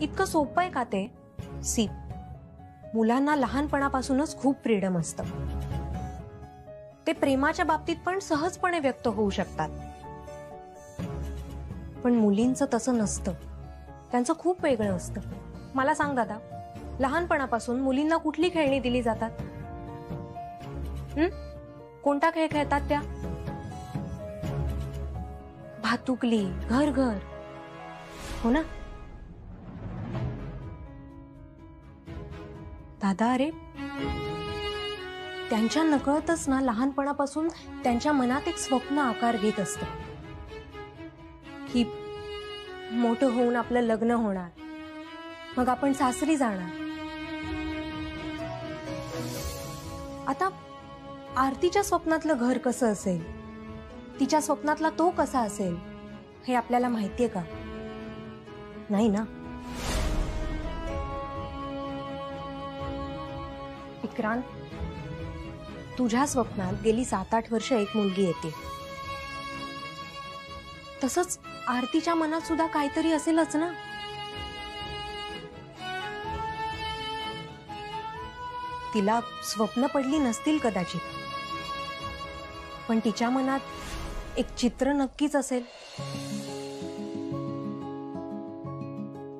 इतकं सोपं आहे का ते? सी, मुलांना लहानपणापासूनच खूप फ्रीडम असतं. ते प्रेमाच्या बाबतीत पण सहजपणे व्यक्त होऊ शकतात. पण मुलींचं तसं नसतं. त्यांचं खूप वेगळं असतं. मला सांग दादा, लहानपणापासून मुलींना कुठली खेळणी दिली जातात? कोणता खेळ खेळतात त्या? भातुकली, घर घर, हो ना दादा? अरे त्यांच्या नकळतच ना लहानपणापासून त्यांच्या मनात एक स्वप्न आकार घेत असतं की मोठं होऊन आपलं लग्न होणार, मग आपण सासरी जाणार. आता आरतीच्या स्वप्नातलं घर कसं असेल, तिच्या स्वप्नातला तो कसा असेल, हे आपल्याला माहितीये का? नाही ना. विक्रांत, तुझ्या स्वप्नात गेली 7-8 वर्ष एक मुलगी येते. तसंच आरतीच्या मनात सुद्धा काहीतरी असेलच ना. तिला स्वप्न पडली नसतील कदाचित, पण तिच्या मनात एक चित्र नक्कीच असेल.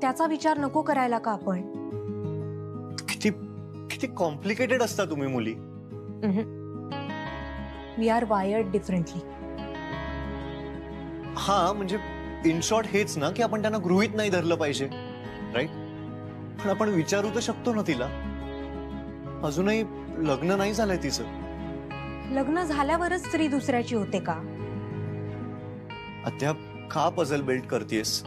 त्याचा विचार नको करायला का आपण? किती किती कॉम्प्लिकेटेड असता तुम्ही मुली. We are wired differently. हा, म्हणजे इन शॉर्ट हेच ना की आपण त्यांना गृहीत नाही धरलं पाहिजे, राईट? पण आपण विचारू तर शकतो ना तिला. अजूनही लग्न नाही झालंय तिचं. लग्न झाल्यावरच स्त्री दुसऱ्याची होते का? अद्याप का पझल बिल्ड करतेस?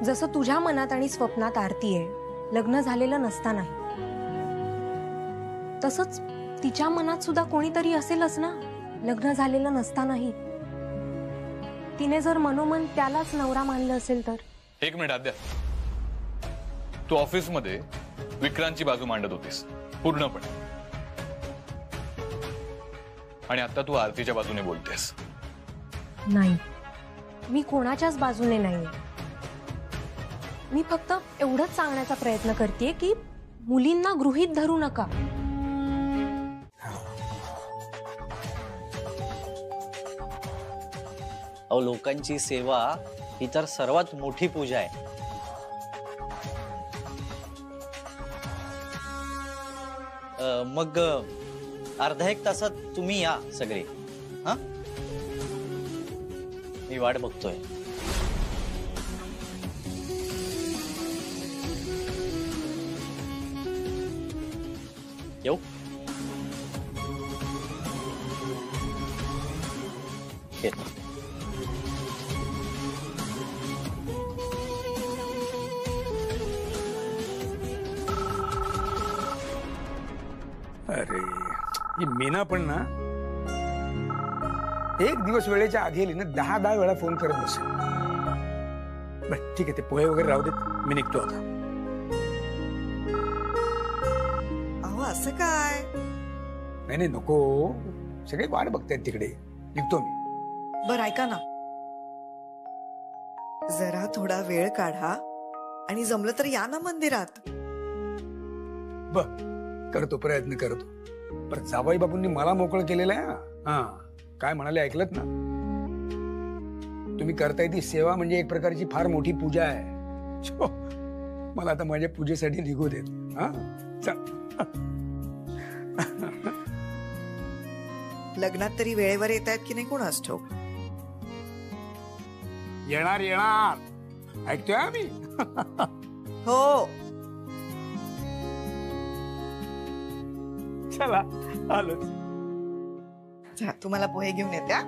जसं तुझ्या मनात आणि स्वप्नात आरती आहे, लग्न झालेलं नसतानाही, तसंच तिच्या मनात सुद्धा कोणीतरी असेलच ना लग्न झालेलं नसतानाही. तिने जर मनोमन त्यालाच नवरा मानलं असेल तर. एक मिनिट आद्या, तू ऑफिस मध्ये विक्रांतची बाजू मांडत होतीस पूर्णपणे, आणि आता तू आरतीच्या बाजूने बोलतेस. नाही, मी कोणाच्याच बाजूने नाही. मी फक्त एवढंच सांगण्याचा प्रयत्न करते की मुलींना गृहीत धरू नका. अहो, लोकांची सेवा ही तर सर्वात मोठी पूजा आहे. मग अर्धा एक तासात तुम्ही या सगळे. हा, मी वाट बघतोय. येऊ? येतो. अरे ही मीना पण ना एक दिवस वेळेच्या आधी आली ना 10 वेळा फोन करत बसेल. बरं ठीक आहे, ते पोहे वगैरे राहू देत, मी निघतो आता. अहो असं काय? नाही नाही नको, सगळे वाट बघतायत तिकडे, निघतो मी. बरं ऐका ना, जरा थोडा वेळ काढा आणि जमलं तर या ना मंदिरात. बर करतो, प्रयत्न करतो. पण जावई बाबूंनी मला मोकळं केलेलं आहे. हा, काय म्हणाले ऐकलत ना? तुम्ही करताय ती सेवा म्हणजे एक प्रकारची फार मोठी पूजा आहे. मला आता माझ्या पूजेसाठी निघू देत. हा चल. लग्नात तरी वेळेवर येत आहेत की नाही कोणास ठाऊक. येणार येणार, ऐकतोय आम्ही. हो चला आलो. तुम्हाला पोहे घेऊन येत्या.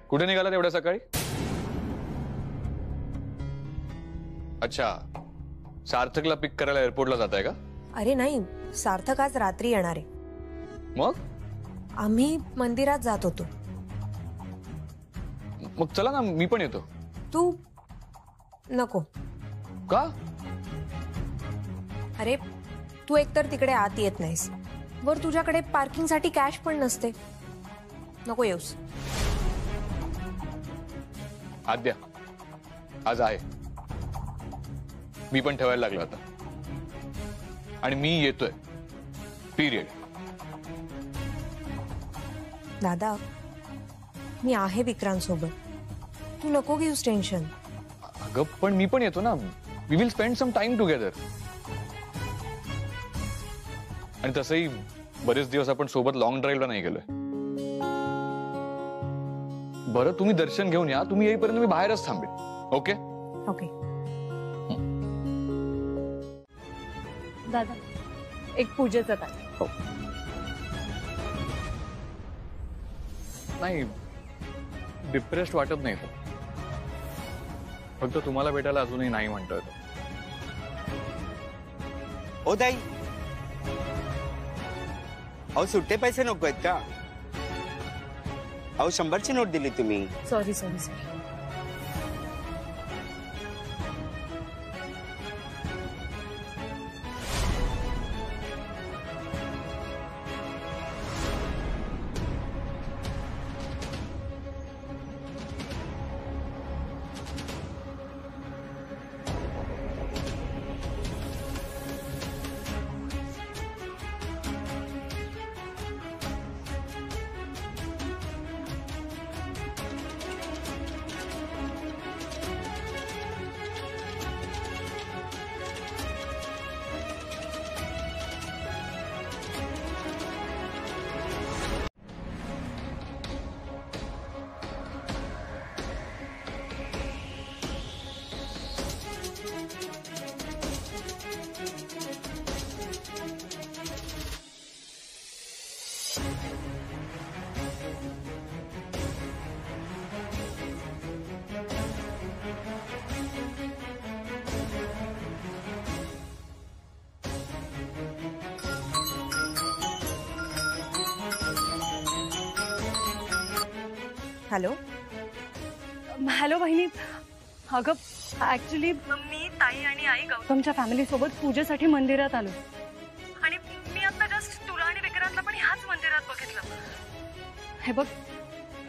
कुठे निघालात एवढ्या सकाळी? अच्छा, सार्थकला पिक करायला एअरपोर्टला जाताय का? अरे नाही, सार्थक आज रात्री येणार आहे. मग आम्ही मंदिरात जात होतो. मग चला ना, मी पण येतो. तू नको. का? अरे तू एकतर तिकडे आत येत नाहीस, वर तुझ्याकडे पार्किंगसाठी कॅश पण नसते. नको येऊस. आद्या आज आहे, मी पण ठेवायला लागलो आता. आणि मी येतोय, पिरियड. दादा, मी आहे विक्रांतसोबत. तू नको घेऊस टेन्शन. अगं पण मी पण येतो ना. We will spend some time together. आणि तसंही बरेच दिवस आपण सोबत लॉंग ड्राईव्हला नाही गेलोय. बरं तुम्ही दर्शन घेऊन या, तुम्ही येईपर्यंत मी बाहेरच थांबेन. Okay okay. दादा, एक पूजेचं ताट. हो. नाही, डिप्रेस्ड वाटत नाही तो. फक्त तुम्हाला भेटायला अजूनही नाही म्हणतोय तो. ओ ताई, अहो सुट्टे पैसे नको आहेत का? अहो 100ची नोट दिली तुम्ही. Sorry sorry sorry. Hello. Hello बहिणी. अगं ऍक्च्युली मी, ताई आणि आई गौतमच्या फॅमिली सोबत पूजेसाठी मंदिरात आलो. आणि मी आता जस्ट तुला आणि विक्रांतला पण ह्याच मंदिरात बघितलं. हे बघ,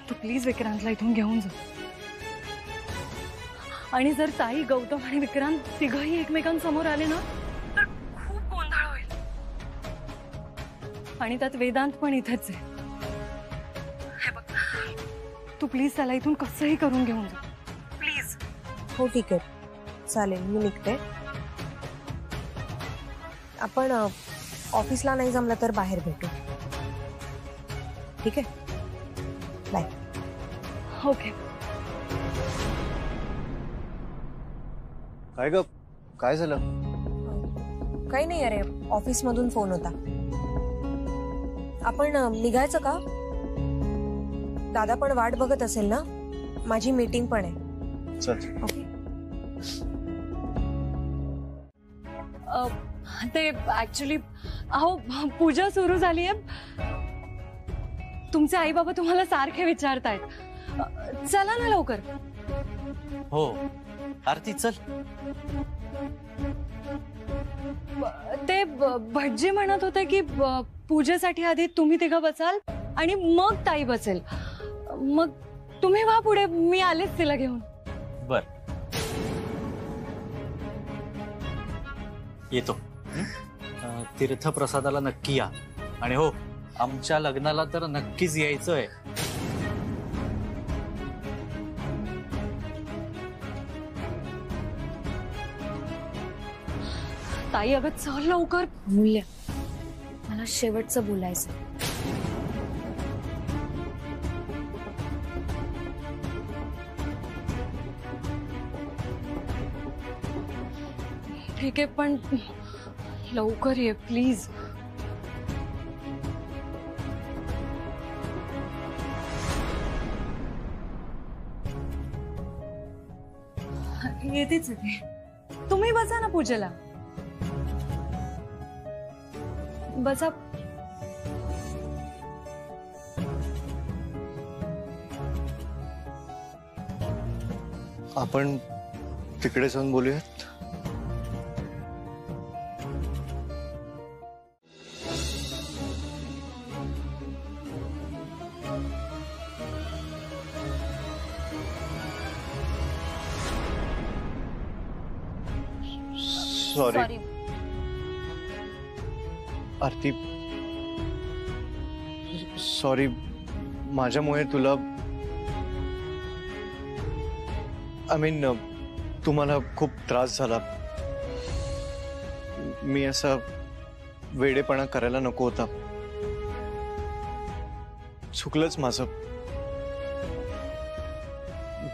तू प्लीज विक्रांतला इथून घेऊन जा. आणि जर ताई, गौतम आणि विक्रांत तिघही एकमेकांसमोर आले ना तर खूप गोंधळ होईल. आणि त्यात वेदांत पण इथेच आहे. हे बघ, तू प्लीज त्याला इथून कसंही करून घेऊन जा प्लीज. हो ठीक आहे, चालेल, मी निघते. आपण ऑफिसला नाही जमलं तर बाहेर भेटू. ठीक आहे, बाय. ओके. काय ग, काय झालं? काही नाही, अरे ऑफिस मधून फोन होता. आपण निघायचं का? दादा पण वाट बघत असेल ना. माझी मीटिंग पण आहे. चल. ओके. ते ऍक्च्युली, अहो पूजा सुरू झाली आहे. तुमचे आई बाबा तुम्हाला सारखे विचारतायत. चला ना लवकर. हो आरती चल. ते भटजी म्हणत होते की पूजेसाठी आधी तुम्ही तिघं बसाल आणि मग ताई बसेल. मग तुम्ही वा पुढे, मी आलेच तिला घेऊन. बर येतो. तीर्थप्रसादाला नक्की या. आणि हो, आमच्या लग्नाला तर नक्कीच यायचंय. ताई अगं चल लवकर. मूल्य, मला शेवटचं बोलायचं. ठीक आहे, पण लवकर ये प्लीज. येतेच येते. तुम्ही बसा ना पूजेला. बसा. आपण तिकडे जाऊन बोलूयात. Sorry sorry. आरती, सॉरी. माझ्यामुळे तुला आय मीन तुम्हाला खूप त्रास झाला. मी असा वेडेपणा करायला नको होता. चुकलंच माझं.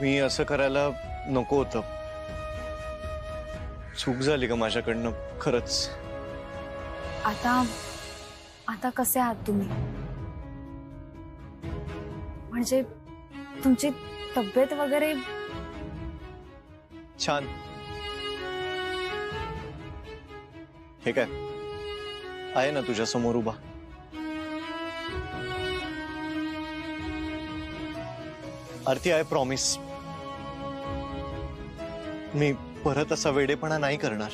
मी असं करायला नको होतं. चूक झाली का माझ्याकडनं खरंच. आता कसे आहात तुम्ही? म्हणजे तुमची तब्येत वगैरे? छान. हे काय आहे ना तुझ्या समोर उभा. आरती, आय प्रॉमिस मी परत असा वेडेपणा नाही करणार.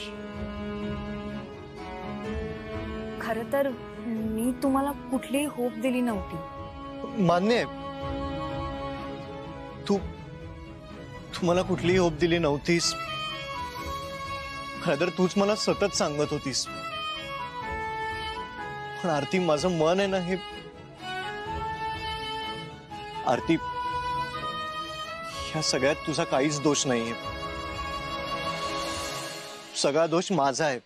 खरं तर मी तुम्हाला कुठलीही होप दिली नव्हती. मान्य आहे. तू मला कुठलीही होप दिली नव्हतीस. खरं तर तूच मला सतत सांगत होतीस. पण आरती, माझं मन आहे ना हे. आरती, ह्या सगळ्यात तुझा काहीच दोष नाहीये. सगळा दोष माझा आहे.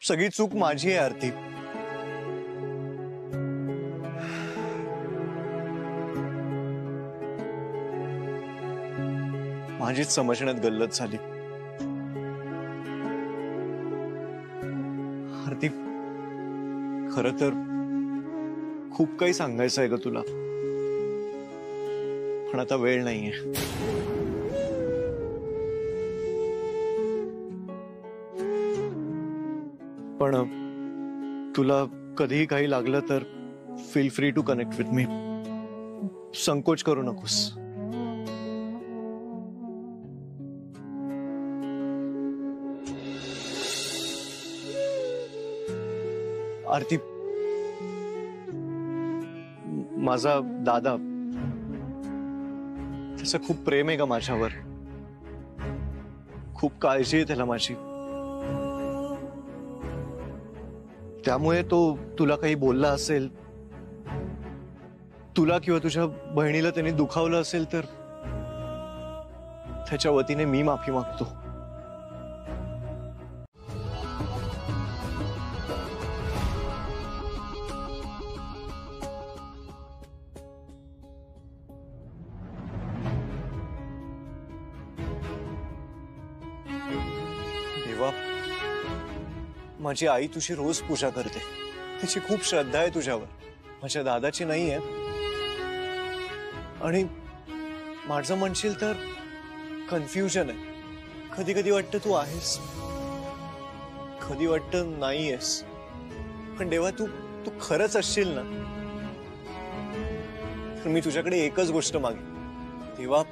सगळी चूक माझी आहे आरती. माझीच समजण्यात गल्लत झाली. आरती, खरं तर खूप काही सांगायचं आहे ग तुला, पण आता वेळ नाहीये. पण तुला कधीही काही लागलं तर feel free to connect with me. संकोच करू नकोस. आरती, माझा दादा, त्याचं खूप प्रेम आहे का माझ्यावर. खूप काळजी आहे त्याला माझी. त्यामुळे तो तुला काही बोलला असेल, तुला किंवा तुझ्या बहिणीला त्याने दुखावलं असेल तर त्याच्या वतीने मी माफी मागतो. देवा, माझी आई तुझी रोज पूजा करते. तिची खूप श्रद्धा आहे तुझ्यावर. माझ्या दादाची नाही आहे. आणि माझं म्हणशील तर कन्फ्युजन आहे. कधी कधी वाटतं तू आहेस, कधी वाटतं नाहीयेस. पण देवा, तू खरंच असशील ना तर मी तुझ्याकडे एकच गोष्ट मागेन. देवा,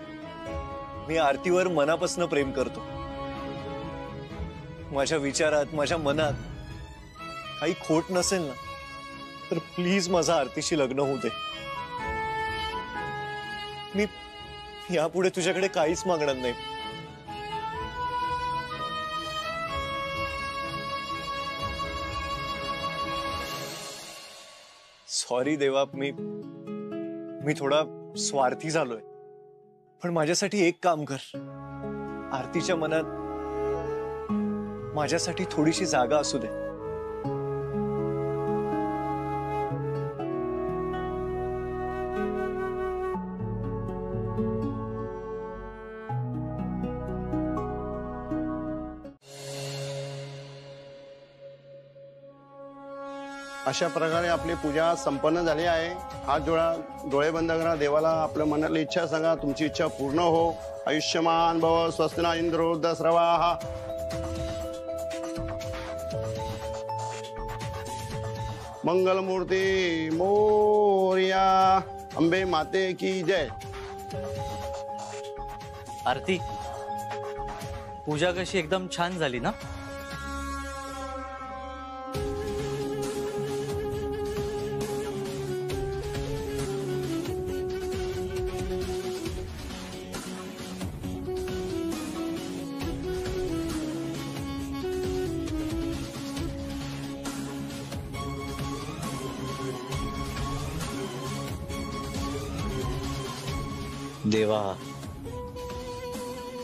मी आरतीवर मनापासून प्रेम करतो. माझ्या विचारात, माझ्या मनात काही खोट नसेल ना तर प्लीज माझं आरतीशी लग्न होऊ दे. मी यापुढे तुझ्याकडे काहीच मागणार नाही. सॉरी देवा, मी थोडा स्वार्थी झालोय. पण माझ्यासाठी एक काम कर. आरतीच्या मनात माझ्यासाठी थोडीशी जागा असू दे. अशा प्रकारे आपली पूजा संपन्न झाली आहे. हात जोडा, डोळे बंद करा. देवाला आपल्या मनातली इच्छा सांगा. तुमची इच्छा पूर्ण हो. आयुष्यमान भव. स्वस्तिना इंद्रो दस्रवाः. मंगलमूर्ती मोरया. अंबे माते की जय. आरती, पूजा कशी एकदम छान झाली ना? देवा,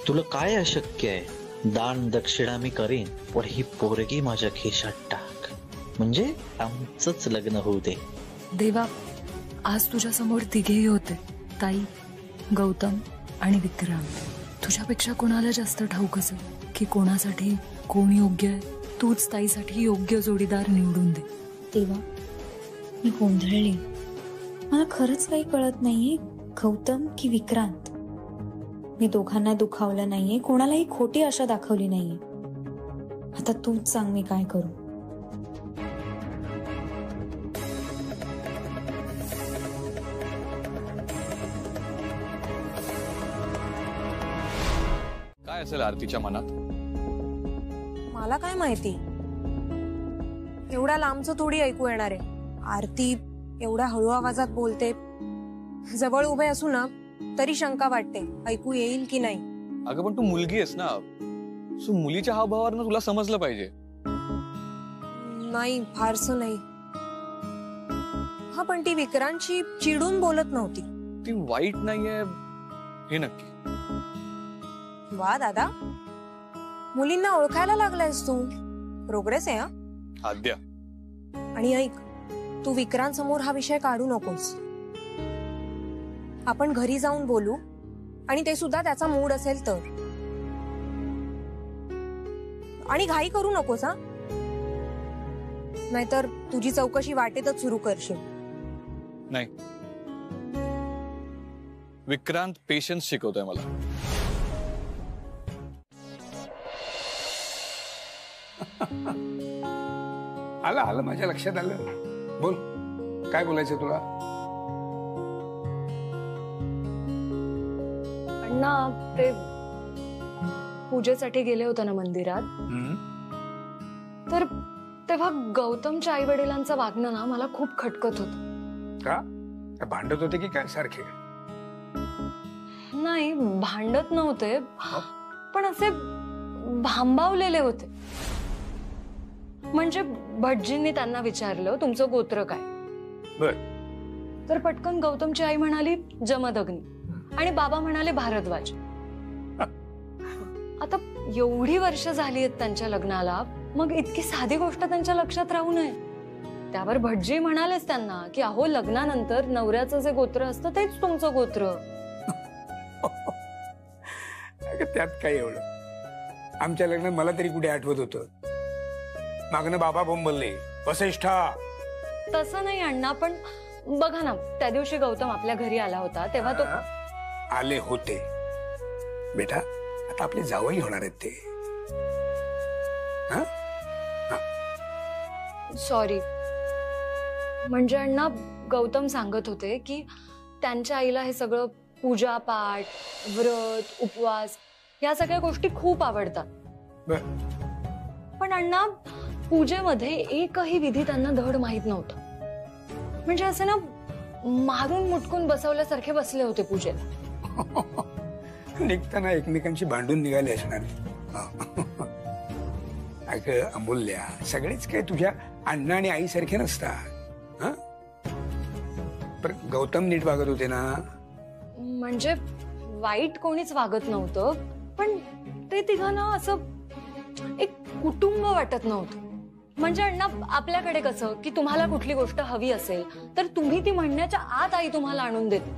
तुला काय अशक्य आहे? दान दक्षिणा मी करीन, पण ही पोरगी माझ्या खिशात टाक, म्हणजे आमचंच लग्न होऊ दे. देवा, आज तुझ्या समोर तिघेही होते, ताई, गौतम आणि विक्रांत. तुझ्यापेक्षा कोणाला जास्त ठाऊक असेल की कोणासाठी कोण योग्य आहे. तूच ताईसाठी योग्य जोडीदार निवडून दे. तेव्हा मी गोंधळले. मला खरंच काही कळत नाहीये, गौतम की विक्रांत. मी दोघांना दुखावलं नाहीये, कोणालाही खोटी आशा दाखवली नाहीये. आता तूच सांग मी काय करू. काय असेल आरतीच्या मनात? मला काय माहिती, एवढ्या लांबचं थोडी ऐकू येणार आहे. आरती एवढ्या हळू आवाजात बोलते, जवळ उभे असू ना तरी शंका वाटते ऐकू येईल की नाही. अगं पण तू मुलगी आहेस ना, सो मुलीच्या हावभावावरनं तुला समजलं पाहिजे. नाही, फारसं नाही. हा, पण ती विक्रांतची चिडून बोलत नव्हती. ती वाईट नाहीये हे नक्की. वा दादा, मुलींना ओळखायला लागलायस तू. प्रोग्रेस आहे. आद्या, आणि ऐक, तू विक्रांत समोर हा विषय काढू नकोस. आपण घरी जाऊन बोलू, आणि ते सुद्धा त्याचा मूड असेल तर. आणि घाई करू नकोस हा, नाहीतर तुझी चौकशी वाटेतच सुरू करशील. नाही, विक्रांत पेशन्स शिकवतोय मला. आलं आलं, माझ्या लक्षात आलं. बोल, काय बोलायचं तुला? अण्णा, ते पूजेसाठी गेले होते ना मंदिरात, तर तेव्हा गौतमच्या आई वडिलांचं वागणं ना मला खूप खटकत होत. का भांडत होते की काय सारखे? नाही, भांडत नव्हते, पण असे भांबावलेले होते. म्हणजे भटजींनी त्यांना विचारलं तुमचं गोत्र काय. बर. तर पटकन गौतमची आई म्हणाली जमदग्नी, आणि बाबा म्हणाले भारद्वाज. आता एवढी वर्ष झाली आहेत त्यांच्या लग्नाला, मग इतकी साधी गोष्ट त्यांच्या लक्षात राहू नये. त्यावर भटजी म्हणालेच त्यांना की अहो, लग्नानंतर नवऱ्याचं जे गोत्र असतं तेच तुमचं गोत्र. त्यात काय एवढं? आमच्या लग्नात मला तरी कुठे आठवत होतं. मागणं बाबा बोंबलले, वसिष्ठा. तसं नाही अण्णा, पण बघा ना, त्या दिवशी गौतम आपल्या घरी आला होता तेव्हा तो आले होते बेटा. आता आपले जावई होणार आहेत ते. सॉरी, म्हणजे अण्णा, गौतम सांगत होते की त्यांच्या आईला हे सगळं पूजा पाठ, व्रत, उपवास या सगळ्या गोष्टी खूप आवडतात. पण अण्णा, पूजेमध्ये एकही विधी त्यांना धड माहित नव्हता. म्हणजे असे ना मारून मुटकून बसवल्यासारखे बसले होते पूजेला. निघताना एकमेकांशी भांडून निघाले असणार. अगं अमूल्या, सगळेच काय तुझ्या अण्णा आणि आई सारखे नसतात. पण गौतम नीट वागत होते ना? म्हणजे वाईट कोणीच वागत नव्हतं, पण ते तिघांना असं एक कुटुंब वाटत नव्हतं. म्हणजे अण्णा, आपल्याकडे कसं की तुम्हाला कुठली गोष्ट हवी असेल तर तुम्ही ती म्हणण्याच्या आत आई तुम्हाला आणून देते,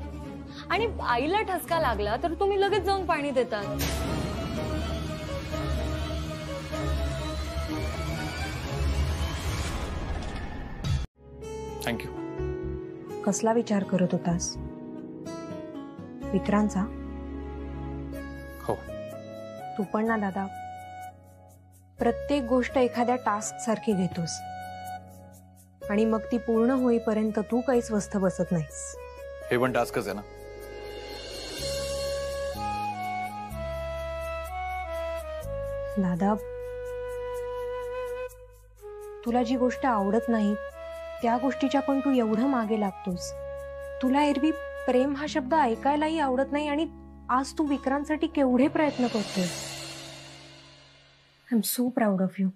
आणि आईला ठसका लागला तर तुम्ही लगेच जाऊन पाणी देतात. थँक्यू. कसला विचार करत होतास? विक्रांतचा? हो. तू पण ना दादा, प्रत्येक गोष्ट एखाद्या टास्क सारखी घेतोस, आणि मग ती पूर्ण होईपर्यंत तू काही स्वस्थ बसत नाहीस. हे पण टास्कच आहे ना. दादा, तुला जी गोष्ट आवडत नाही त्या गोष्टीच्या पण तू एवढं मागे लागतोस. तुला एरवी प्रेम हा शब्द ऐकायलाही आवडत नाही, आणि आज तू विक्रांतसाठी केवढे प्रयत्न करतोय. I am so proud of you.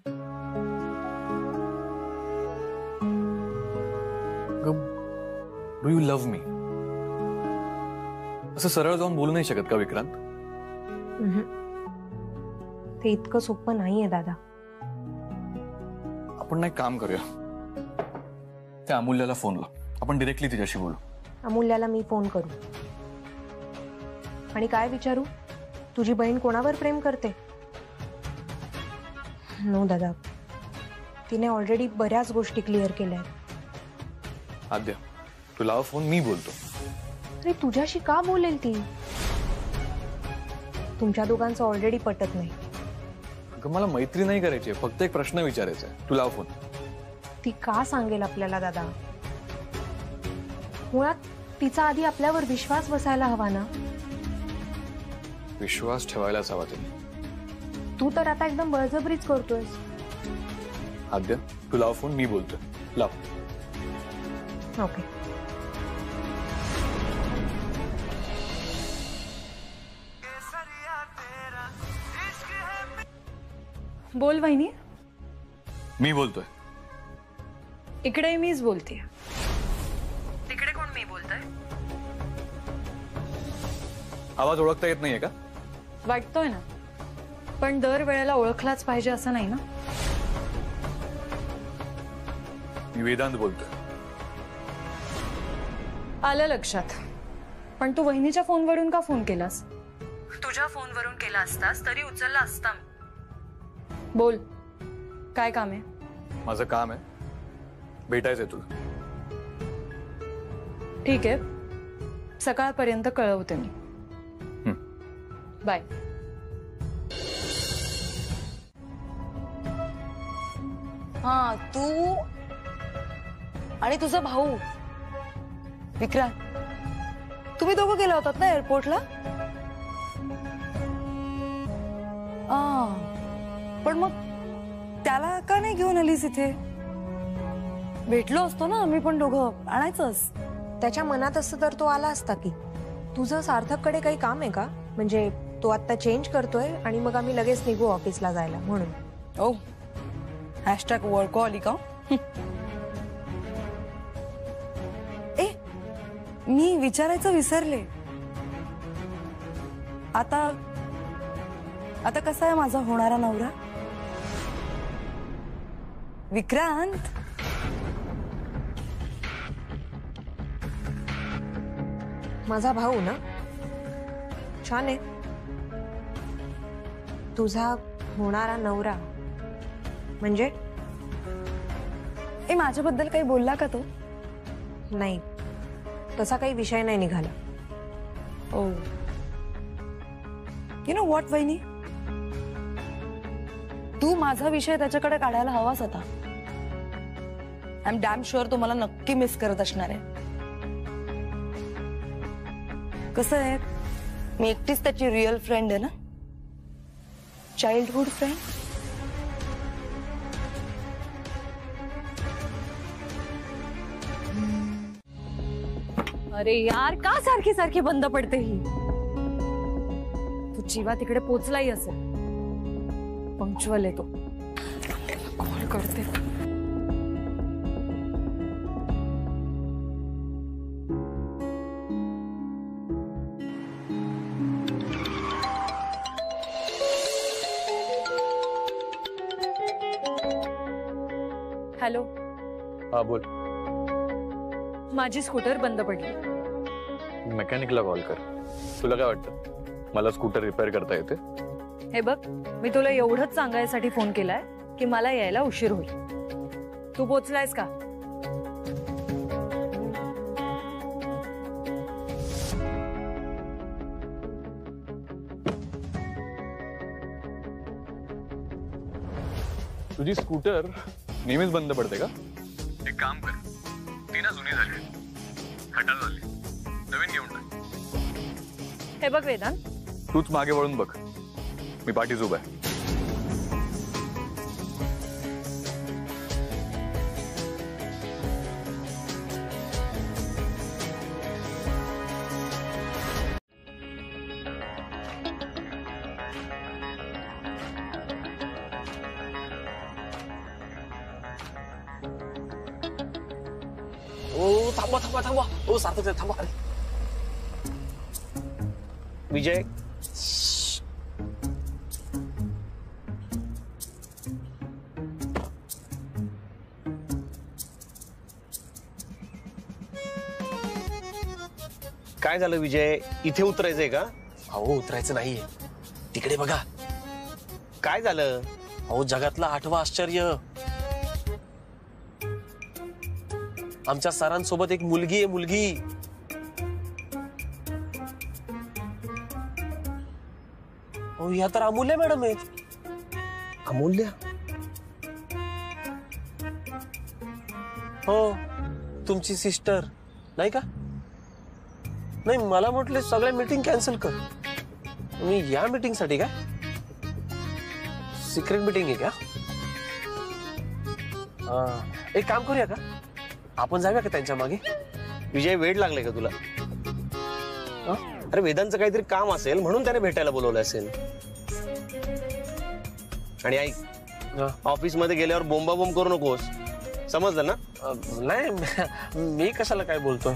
Do you love me? असं सरळ जाऊन बोलू नाही शकत का विक्रांत? ते इतकं सोपं नाहीये दादा. आपण नाही काम करूया, त्या अमूल्याला फोन लाव, आपण डिरेक्टली तिच्याशी बोलू. अमूल्याला मी फोन करू आणि काय विचारू? तुझी बहीण कोणावर प्रेम करते? नो दादा, तिने ऑलरेडी बऱ्याच गोष्टी क्लिअर केल्या आहेत. आद्या, तू लाव फोन, मी बोलतो. अरे तुझ्याशी का बोलेल ती? तुमच्या दोघांचं ऑलरेडी पटत नाही. अगं मला मैत्री नाही करायची, फक्त एक प्रश्न विचारायचा आहे. तू लाव फोन. ती का सांगेल आपल्याला दादा? मुळात तिचा आधी आपल्यावर विश्वास बसायला हवा ना. विश्वास ठेवायलाच हवा तिने. तू तर आता एकदम बळजबरीच करतोयस. आद्या, तू लाव फोन, मी बोलतोय. लाव. ओके. बोल वहिनी. मी बोलतोय. इकडे मीच बोलते. तिकडे कोण मी बोलतोय? आवाज ओळखता येत नाहीये का? वाटतोय ना, पण दर वेळेला ओळखलाच पाहिजे असं नाही ना. मी वेदांत बोलतोय. आलं लक्षात. पण तू वहिनीच्या फोनवरून का फोन केलास? तुझ्या फोनवरून केला असतास तरी उचलला असता. बोल, काय काम आहे? माझं काम आहे, भेटायचंय तुला. ठीक आहे, सकाळपर्यंत कळवते मी. बाय. हा, तू आणि तुझा भाऊ विक्रांत, तुम्ही दोघं गेला होतात ना एअरपोर्टला? पण मग त्याला का नाही घेऊन आलीस इथे? भेटलो असतो ना आम्ही पण दोघं, आणायचंस. त्याच्या मनात असतं तर तो आला असता की. तुझं सार्थककडे काही काम आहे का? म्हणजे तो आता चेंज करतोय आणि मग आम्ही लगेच निघू ऑफिसला जायला म्हणून. ओ, हॅशटॅग वर्कहॉलिक. ए, मी विचारायचं विसरले. आता कसा आहे माझा होणारा नवरा विक्रांत? माझा भाऊ ना, छान आहे. तुझा होणारा नवरा म्हणजे? ए, माझ्याबद्दल काही बोलला का तो? नाही, तसा काही विषय नाही निघाला. ओ, यू नो व्हॉट वहिनी, तू माझा विषय त्याच्याकडे काढायला हवाच होता. आय एम डॅम शुअर तो मला नक्की मिस करत असणार आहे. कसं आहे, मी एकटीच त्याची रिअल फ्रेंड आहे ना, चाइल्डहुड फ्रेंड. अरे यार, का सारखी सारखी बंद पडते ही? तू जीवा तिकडे पोचलाही असेल. पंक्च्युअल आहे तो. कॉल करते. हॅलो. हा बोल. माझी स्कूटर बंद पडली. मेकॅनिकला कॉल कर. तुला काय वाटतं, मला स्कूटर रिपेअर करता येते? हे बघ, मी तुला एवढंच सांगायसाठी फोन केलाय की मला यायला उशीर होईल. तू पोचलायस का? तुझी स्कूटर नेहमीच बंद पडते का? एक काम कर, ती ना जुनी झाली, खटाल झाली, नवीन घेऊन टाक. हे बघ वेदांत, तूच मागे वळून बघ, मी पाठीच उभा आहे. थांबा थांबा थांबा. ओ सार्थक थांबा. विजय, काय झालं विजय? इथे उतरायचंय का? अहो उतरायचं नाहीये, तिकडे बघा. काय झालं? अहो जगातलं 8वं आश्चर्य. आमच्या सरांसोबत एक मुलगी आहे, मुलगी. अहो ह्या तर अमूल्य मॅडम आहेत. अमूल्य? हो, तुमची सिस्टर नाही का? नाही, मला म्हटले सगळ्या मीटिंग कॅन्सल कर. मी या मीटिंग साठी का? सिक्रेट मीटिंग आहे का? एक काम करूया का, आपण जाऊया का त्यांच्या मागे? विजय, वेळ लागले का तुला? अरे वेदांचं काहीतरी काम असेल म्हणून त्याने भेटायला बोलवलं असेल. आणि ऐक, ऑफिस मध्ये गेल्यावर बोंबाबोंब करू नकोस, समजलं ना? नाही, मी कशाला काय बोलतोय?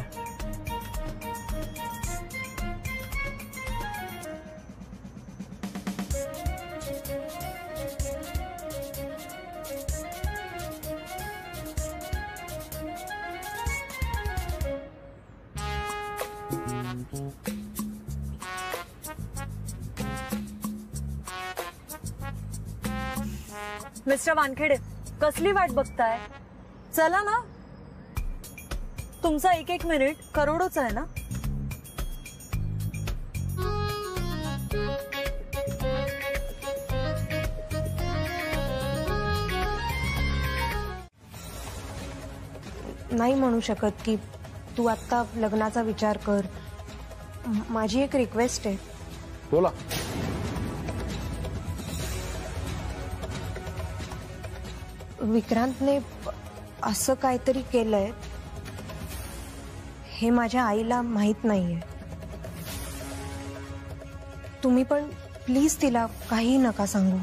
मिस्टर वानखेडे, कसली वाट बघताय? चला ना, तुमचा एक मिनिट करोडोचा आहे ना. नाही म्हणू शकत की तू आता लग्नाचा विचार कर. माझी एक रिक्वेस्ट आहे. बोला. विक्रांतने असं काहीतरी केलंय हे माझ्या आईला माहित नाहीये. तुम्ही पण प्लीज तिला काही नका सांगू,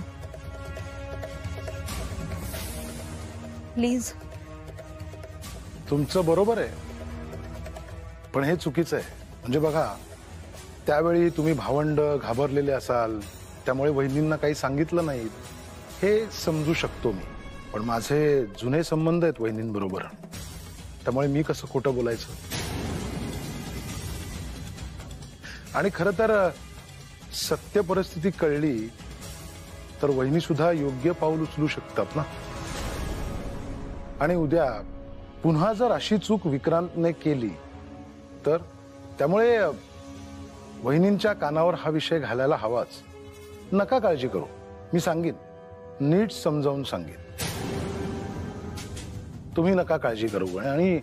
प्लीज. तुमचं बरोबर आहे, पण हे चुकीचं आहे. म्हणजे बघा, त्यावेळी तुम्ही भावंड घाबरलेले असाल, त्यामुळे वहिनींना काही सांगितलं नाही, हे समजू शकतो मी. पण माझे जुने संबंध आहेत वहिनींबरोबर, त्यामुळे मी कसं खोटं बोलायचं. आणि खरं तर सत्य परिस्थिती कळली तर वहिनी सुद्धा योग्य पाऊल उचलू शकतात ना. आणि उद्या पुन्हा जर अशी चूक विक्रांतने केली तर, त्यामुळे वहिनींच्या कानावर हा विषय घालायला हवाच. नका काळजी करू, मी सांगेन, नीट समजावून सांगेन. तुम्ही नका काळजी करू आणि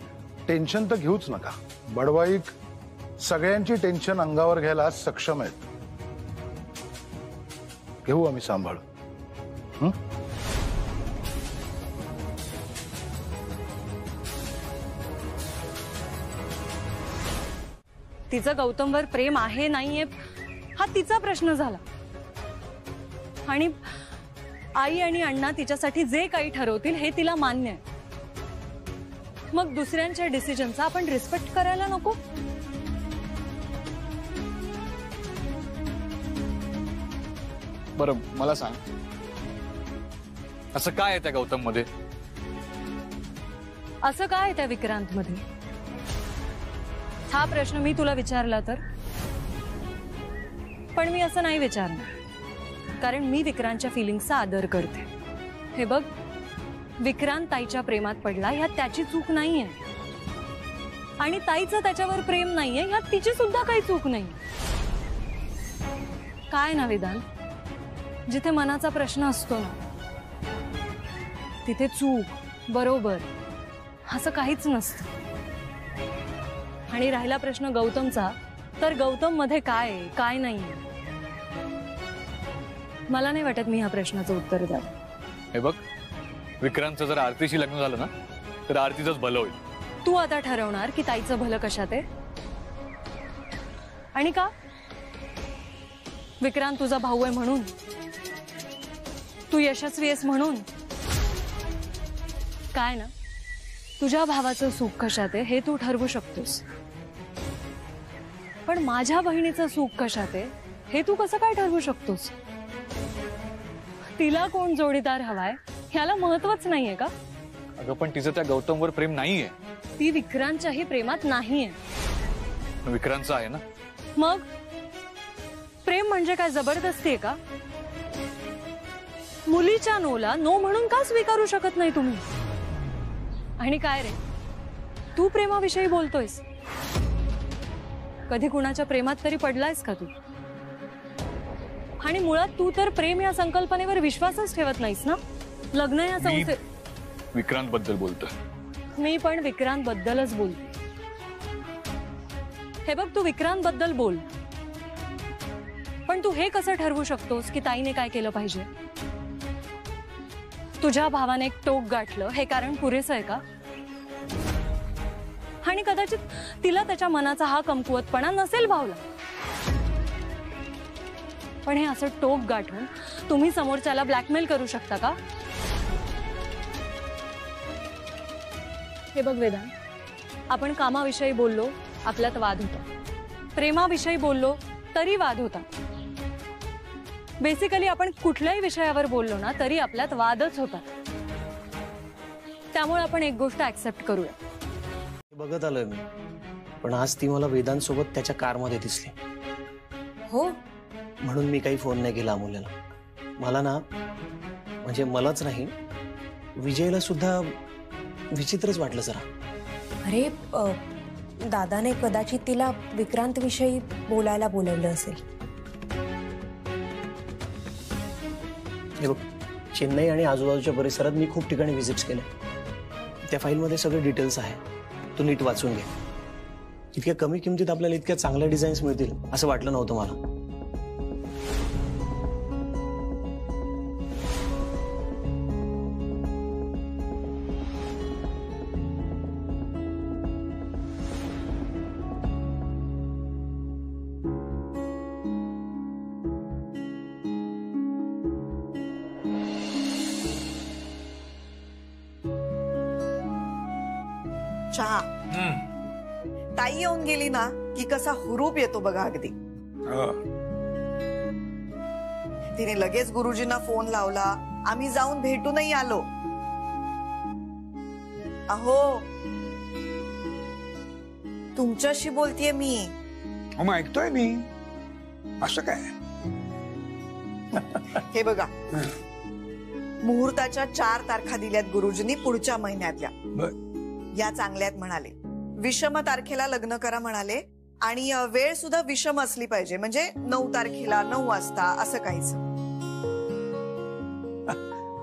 टेन्शन तर घेऊच नका. बडवाईक सगळ्यांची टेन्शन अंगावर घ्यायला सक्षम आहेत. घेऊ आम्ही सांभाळ. तिचं गौतमवर प्रेम आहे नाहीये हा तिचा प्रश्न झाला. आणि आई आणि अण्णा तिच्यासाठी जे काही ठरवतील हे तिला मान्य आहे. मग दुसऱ्यांच्या डिसिजनचा आपण रिस्पेक्ट करायला नको? बरं मला सांग, असं काय आहे त्या गौतम मध्ये? असं काय आहे त्या विक्रांत मध्ये? हा प्रश्न मी तुला विचारला तर? पण मी असं नाही विचारणार, कारण मी विक्रांतच्या फिलिंग्सचा आदर करते. हे बघ, विक्रांत ताईच्या प्रेमात पडला ह्यात त्याची चूक नाहीये, आणि ताईचं त्याच्यावर प्रेम नाहीये ह्यात तिची सुद्धा काही चूक नाही. काय ना विधान, जिथे मनाचा प्रश्न असतो ना तिथे चूक बरोबर असं काहीच नसतं. आणि राहिला प्रश्न गौतमचा, तर गौतम मध्ये काय आहे काय नाही, मला नाही वाटत मी ह्या प्रश्नाचं उत्तर द्यावं. हे बघ, विक्रांतचं जर आरतीशी लग्न झालं ना तर आरतीचंच भलं होईल. तू आता ठरवणार की ताईचं भलं कशात आहे आणि का? विक्रांत तुझा भाऊ आहे म्हणून, तू यशस्वी आहेस म्हणून? काय ना, तुझ्या भावाचं सुख कशात आहे हे तू ठरवू शकतोस, पण माझ्या बहिणीचं सुख कशात आहे हे तू कसं काय ठरवू शकतोस? तिला कोण जोडीदार हवाय ह्याला महत्वच नाहीये का? अगं पण तिचं त्या गौतमवर प्रेम नाहीये. ती विक्रांतच्याही प्रेमात नाहीये. विक्रांतचं आहे ना. मग प्रेम म्हणजे काय जबरदस्ती आहे का? मुलीच्या नोला नो म्हणून का स्वीकारू शकत नाही तुम्ही? आणि काय रे, तू प्रेमाविषयी बोलतोयस? कधी कुणाच्या प्रेमात तरी पडलायस का तू? आणि मुळात तू तर प्रेम या संकल्पनेवर विश्वासच ठेवत नाहीस ना. लग्न या संस्थेत विक्रांत बद्दल बोलतोय. मी पण विक्रांत बद्दलच बोलते. हे बघ, तू विक्रांत बद्दल बोल, पण तू हे कसं ठरवू शकतोस की ताईने काय केलं पाहिजे? तुझ्या भावाने एक टोक गाठलं हे कारण पुरेसं आहे का? आणि कदाचित तिला त्याच्या मनाचा हा कमकुवतपणा नसेल भावला, पण हे असं टोक गाठून तुम्ही समोरच्याला ब्लॅकमेल करू शकता का? हे बघ वेदांत, आपण कामाविषयी बोललो आपल्यात वाद होता, प्रेमाविषयी बोललो तरी वाद होता. बेसिकली आपण कुठल्याही विषयावर बोललो ना तरी आपल्यात वादच होता. त्यामुळे आपण एक गोष्ट ऍक्सेप्ट करूया. बघत आलोय मी, पण आज ती मला वेदांत सोबत त्याच्या कारमध्ये दिसली. हो, म्हणून मी काही फोन नाही केला अमूल्यला. मला ना, म्हणजे मलाच नाही, विजयला सुद्धा विचित्रच वाटलं जरा. अरे दादाने कदाचित तिला विक्रांत विषयी बोलायला बोलवलं असेल. हे बघ, चेन्नई आणि आजूबाजूच्या परिसरात मी खूप ठिकाणी व्हिजिट्स केले. त्या फाईलमध्ये सगळे डिटेल्स आहे, तू नीट वाचून घे. इतक्या कमी किमतीत आपल्याला इतक्या चांगल्या डिझाईन्स मिळतील असं वाटलं नव्हतं मला. चहा. ताई येऊन गेली ना की कसा हुरूप येतो बघा अगदी. तिने लगेच गुरुजींना फोन लावला, आम्ही जाऊन भेटूनही आलो. अहो, तुमच्याशी बोलतीये मी. मग ऐकतोय मी. असं काय? हे बघा, मुहूर्ताच्या 4 तारखा दिल्यात गुरुजींनी पुढच्या महिन्यातल्या. या चांगल्यात म्हणाले. विषम तारखेला लग्न करा म्हणाले आणि वेळ सुद्धा विषम असली पाहिजे, म्हणजे 9 तारखेला 9 वाजता असं काहीच.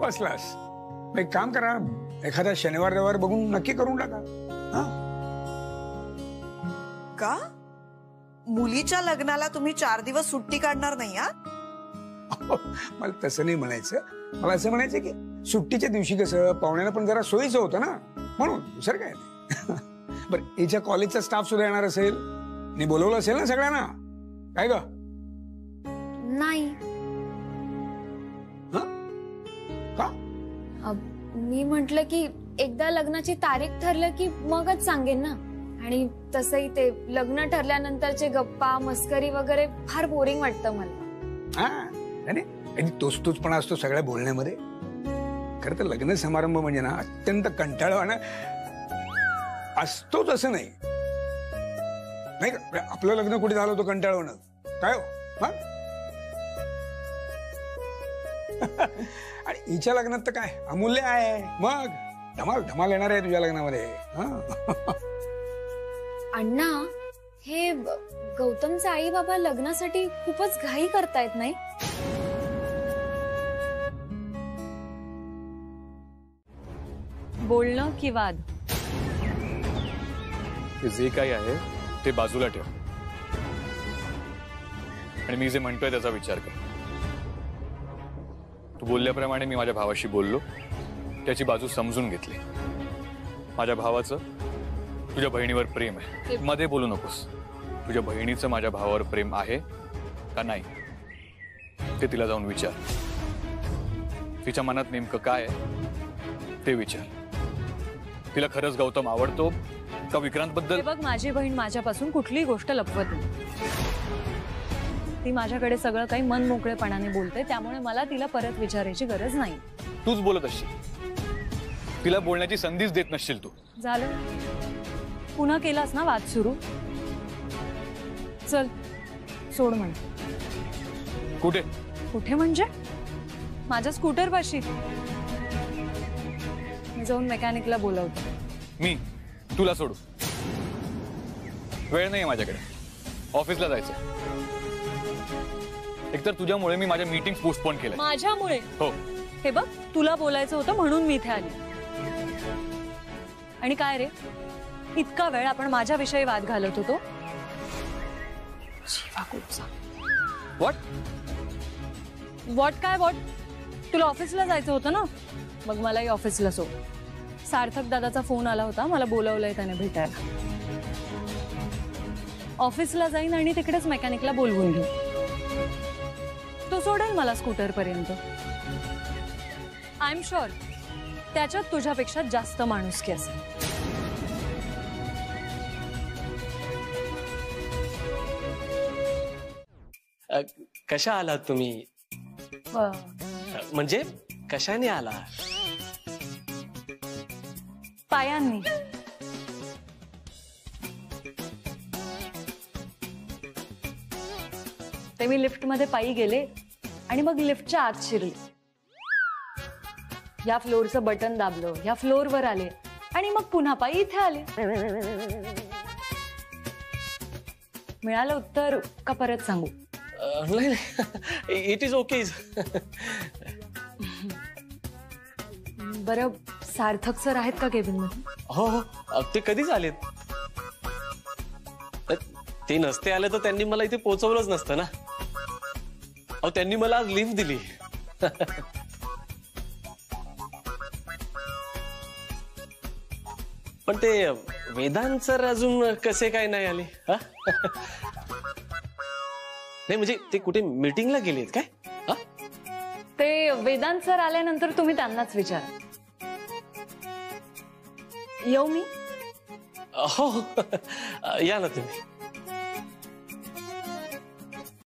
बसलास. एक काम करा, एखादा शनिवार रविवार बघून नक्की करून टाका. का मुलीच्या लग्नाला तुम्ही 4 दिवस सुट्टी काढणार नाही? मला तसं नाही म्हणायचं. मला असं म्हणायचं की सुट्टीच्या दिवशी कसं पाहुण्याला पण जरा सोयीचं होतं ना, म्हणून दुसरं काय नाही. बरं, हिच्या कॉलेजचा स्टाफ सुद्धा येणार असेल, मी बोलवलं असेल ना सगळ्यांना? काय ग? नाही. का? मी म्हंटल की एकदा लग्नाची तारीख ठरलं की मगच सांगेन ना. आणि तसंही ते लग्न ठरल्यानंतरचे गप्पा मस्करी वगैरे फार बोरिंग वाटतं मला. आणि तोच पण असतो सगळ्या बोलण्यामध्ये. खरं तर लग्न समारंभ म्हणजे ना अत्यंत कंटाळवाणा असतोच असं नाही, नाही का? आपलं लग्न कुठे झालं होतं कंटाळवणं काय हो? आणि हिच्या लग्नात तर काय अमूल्य आहे. मग धमाल धमाल येणार आहे तुझ्या लग्नामध्ये. अण्णा, हे गौतमचे आई बाबा लग्नासाठी खूपच घाई करतायत नाही? बोलणं की वाद? जे काही आहे ते बाजूला ठेव आणि मी जे म्हणतोय त्याचा विचार कर. तू बोलल्याप्रमाणे मी माझ्या भावाशी बोललो, त्याची बाजू समजून घेतली. माझ्या भावाचं तुझ्या बहिणीवर प्रेम आहे, मध्ये बोलू नकोस. तुझ्या बहिणीचं माझ्या भावावर प्रेम आहे का नाही ते तिला जाऊन विचार. तिच्या मनात नेमकं काय आहे ते विचार. तिला खरंच गौतम आवडतो का विक्रांत बद्दल? बघ, माझी बहीण माझ्यापासून कुठलीही गोष्ट लपवत नाही. ती माझ्याकडे सगळं काही मन मोकळेपणाने बोलते, त्यामुळे मला तिला परत विचारायची गरज नाही. तूच बोलत असशील, तिला बोलण्याची संधीच देत नसशील तू. झालं, पुन्हा केलास ना वाद सुरू. चल सोड म्हण. कुठे कुठे म्हणजे माझ्या स्कूटर पाशी. मी जाऊन मेकॅनिकला बोलवतो. मी तुला सोडू? वेळ नाही माझ्याकडे, ऑफिसला जायचं. एकतर तुझ्यामुळे मी माझ्या मीटिंग पोस्टपोन केल्या. माझ्यामुळे? हो. हे बघ, तुला बोलायचं होतं म्हणून मी इथे आली. आणि काय रे, इतका वेळ आपण माझ्याविषयी वाद घालत होतो. व्हॉट व्हॉट काय व्हॉट? तुला ऑफिसला जायचं होतं ना, मग मलाही ऑफिसला सोड. सार्थक दादाचा फोन आला होता, मला बोलावलंय त्याने भेटायला. ऑफिसला जाईन आणि तिकडेच मेकॅनिकला बोलवून घेऊ. तो सोडेल मला स्कूटर पर्यंत. आय एम शुअर त्याच्यात तुझ्यापेक्षा जास्त माणुसकी असेल. कशा आलात तुम्ही? म्हणजे कशाने आला? पायांनी. ते मी लिफ्ट मध्ये पायी गेले आणि मग लिफ्टच्या आत शिरले. या फ्लोअरचं बटन दाबलं, या फ्लोअरवर आले आणि मग पुन्हा पायी इथे आले. मिळालं उत्तर का परत सांगू? नाही, इट इज ओके. बरं, सार्थक सर आहेत का केबिन मध्ये? हो हो, ते कधीच आलेत. ते नसते आले तर त्यांनी मला इथे पोहोचवलंच नसतं ना. अहो, त्यांनी मला आज लिफ्ट दिली. पण ते वेदांत सर अजून कसे काय नाही आले? नाही म्हणजे ते कुठे मीटिंगला गेलेत काय? ते वेदांत सर आल्यानंतर तुम्ही त्यांनाच विचारा. येऊ मी? हो, या ना तुम्ही.